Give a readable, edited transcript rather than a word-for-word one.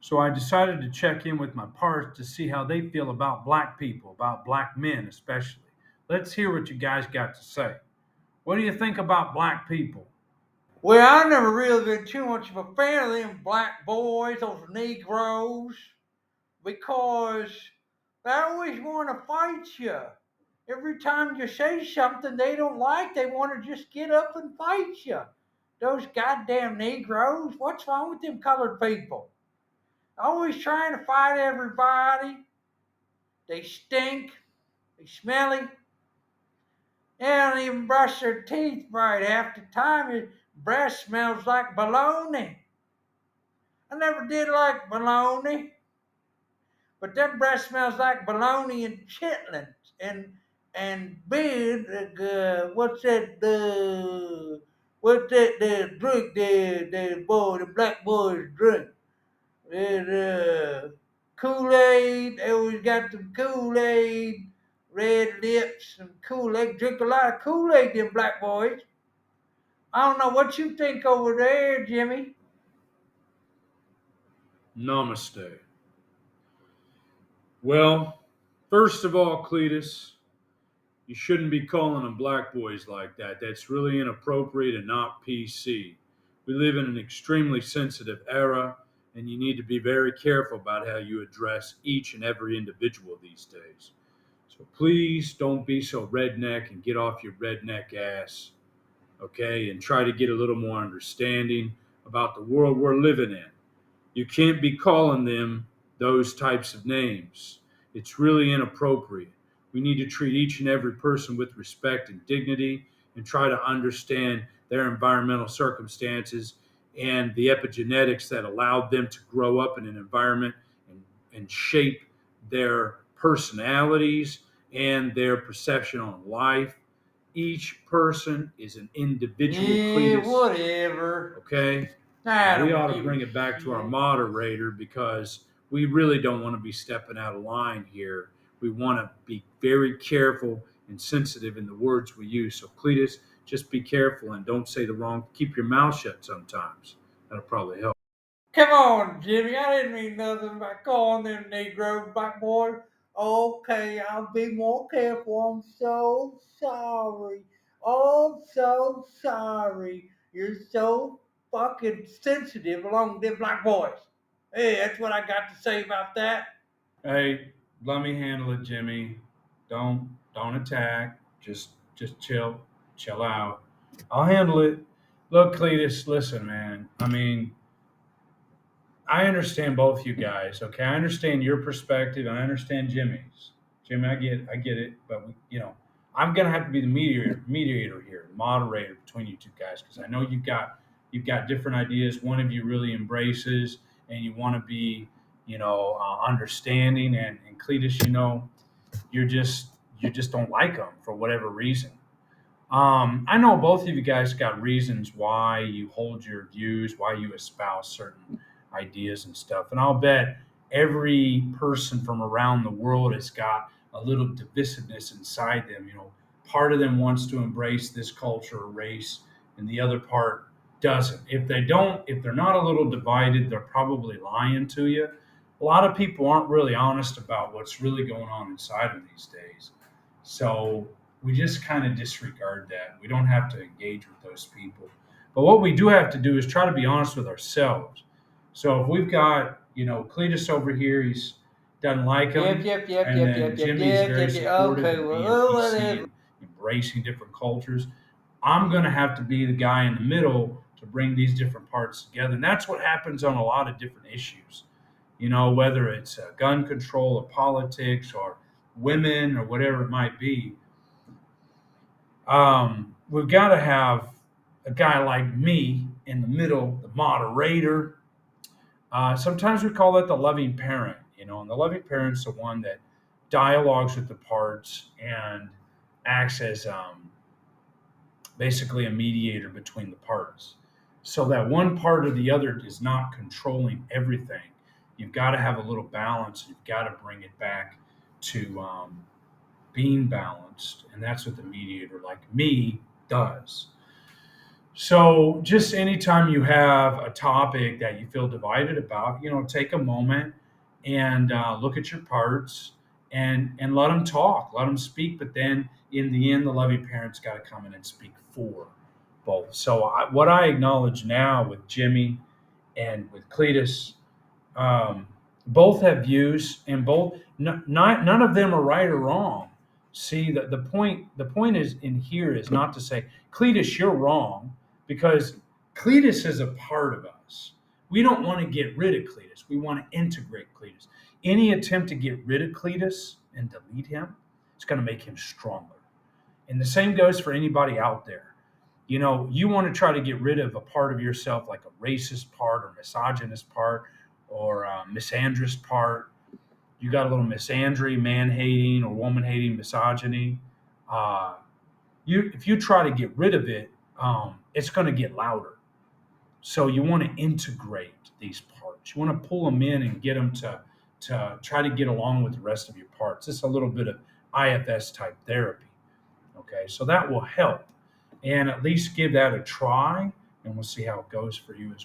So I decided to check in with my parts to see how they feel about black people, about black men especially. Let's hear what you guys got to say. What do you think about black people? Well, I never really been too much of a fan of them black boys, those Negroes, because they always want to fight you. Every time you say something they don't like, they want to just get up and fight you. Those goddamn Negroes, what's wrong with them colored people? Always trying to fight everybody. They stink. They smelly. They don't even brush their teeth right. Half the time, your breath smells like bologna. I never did like bologna, but that breath smells like bologna and chitlins and beer. What's that? The drink? The black boys drink. Kool Aid. They always got some Kool Aid, red lips, and Kool Aid. Drink a lot of Kool Aid, them black boys. I don't know what you think over there, Jimmy. Namaste. Well, first of all, Cletus, you shouldn't be calling them black boys like that. That's really inappropriate and not PC. We live in an extremely sensitive era, and you need to be very careful about how you address each and every individual these days. So please don't be so redneck and get off your redneck ass, okay? And try to get a little more understanding about the world we're living in. You can't be calling them those types of names. It's really inappropriate. We need to treat each and every person with respect and dignity and try to understand their environmental circumstances and the epigenetics that allowed them to grow up in an environment and shape their personalities and their perception on life. Each person is an individual, Yeah, Cletus. whatever. Okay? I We don't ought to give a bring it back to our shit. moderator because we really don't want to be stepping out of line here. We want to be very careful and sensitive in the words we use. So, Cletus, just be careful and don't say the wrong. Keep your mouth shut sometimes. That'll probably help. Come on, Jimmy. I didn't mean nothing by calling them Negroes black boys. Okay, I'll be more careful. I'm so sorry. Oh, so sorry. You're so fucking sensitive along with them black boys. Hey, that's what I got to say about that. Hey, let me handle it, Jimmy. Don't attack. Just chill out. I'll handle it. Look, Cletus, listen, man. I mean, I understand both you guys. Okay, I understand your perspective, and I understand Jimmy's. Jimmy, I get it, but I'm gonna have to be the mediator here, the moderator between you two guys, because I know you've got different ideas. One of you really embraces, and you want to be, understanding, and Cletus, you just don't like them for whatever reason. I know both of you guys got reasons why you hold your views, why you espouse certain ideas and stuff. And I'll bet every person from around the world has got a little divisiveness inside them. Part of them wants to embrace this culture or race, and the other part doesn't. If they're not a little divided, they're probably lying to you. A lot of people aren't really honest about what's really going on inside them these days. So we just kind of disregard that. We don't have to engage with those people. But what we do have to do is try to be honest with ourselves. So if we've got, Cletus over here, he's doesn't like Yep, them, yep, yep, and yep, then yep, yep, Jimmy's yep, very yep, yep. supportive Okay, and well, being oh, PC whatever. and embracing different cultures. I'm going to have to be the guy in the middle to bring these different parts together. And that's what happens on a lot of different issues. Whether it's gun control or politics or women or whatever it might be. We've got to have a guy like me in the middle, the moderator. Sometimes we call that the loving parent, and the loving parent's the one that dialogues with the parts and acts as basically a mediator between the parts. So that one part or the other is not controlling everything. You've got to have a little balance. You've got to bring it back to being balanced, and that's what the mediator like me does. So just anytime you have a topic that you feel divided about, take a moment and look at your parts and let them talk, let them speak. But then in the end, the loving parent's got to come in and speak for both. So what I acknowledge now with Jimmy and with Cletus, um, both have views, and both none of them are right or wrong. See, the point is in here is not to say Cletus, you're wrong, because Cletus is a part of us. We don't want to get rid of Cletus. We want to integrate Cletus. Any attempt to get rid of Cletus and delete him, it's going to make him stronger. And the same goes for anybody out there. You want to try to get rid of a part of yourself, like a racist part or misogynist part or a misandrist part. You got a little misandry, man hating or woman hating misogyny. Uh, if you try to get rid of it, it's going to get louder. So you want to integrate these parts. You want to pull them in and get them to try to get along with the rest of your parts. It's a little bit of IFS type therapy. Okay, so that will help, and at least give that a try, and we'll see how it goes for you as